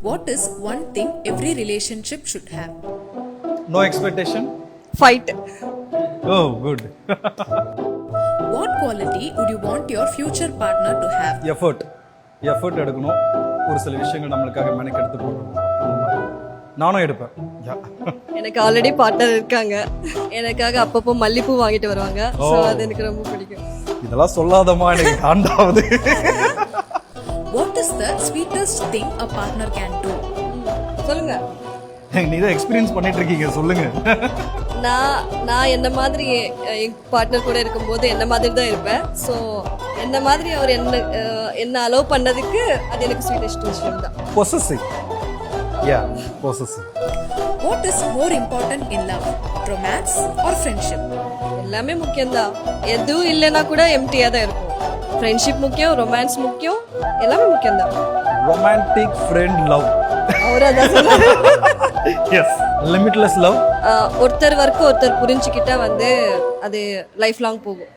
What is one thing every relationship should have? No expectation? Fight. Oh, good. What quality would you want your future partner to have? Effort. Effort எடுக்கணும். ஒரு சில விஷயங்கள் நம்மளுக்காக மெனக்கெடுத்து போகணும். நானும் எடுப்பேன். எனக்கு ஆல்ரெடி பார்ட்னர் இருக்காங்க. எனக்காக அப்பப்போ மல்லிப்பூ வாங்கிட்டு வருவாங்க. ஸோ அது எனக்கு ரொம்ப பிடிக்கும். இதெல்லாம் சொல்லாதமா எனக்கு காண்டாவது. What is the sweetest thing a partner can do? சொல்லுங்க. நீ தான் எக்ஸ்பீரியன்ஸ் பண்ணிட்டு இருக்கீங்க, சொல்லுங்க. நான் என்ன மாதிரி என் பார்ட்னர் கூட இருக்கும்போது என்ன மாதிரி தான் இருப்பேன். ஸோ என்ன மாதிரி அவர் என்ன அலோவ் பண்ணதுக்கு அது எனக்கு ஸ்வீட்டஸ்ட் விஷயம் தான். Possessive. Yeah, possessive. What is more important in love? Romance or friendship? எல்லாமே முக்கியம்தான். எதுவும் இல்லைன்னா கூட எம்டியாக தான் இருக்கும். ஃப்ரெண்ட்ஷிப் முக்கியம், ரொமான்ஸ் முக்கியம், எல்லாமே முக்கியம்தான். Romantic friend love. அவரதான் சொன்னாரு. Yes, limitless love. ஒருத்தர் ஒருத்தர் புரிஞ்சுக்கிட்டா அது லைஃப் லாங் போகும்.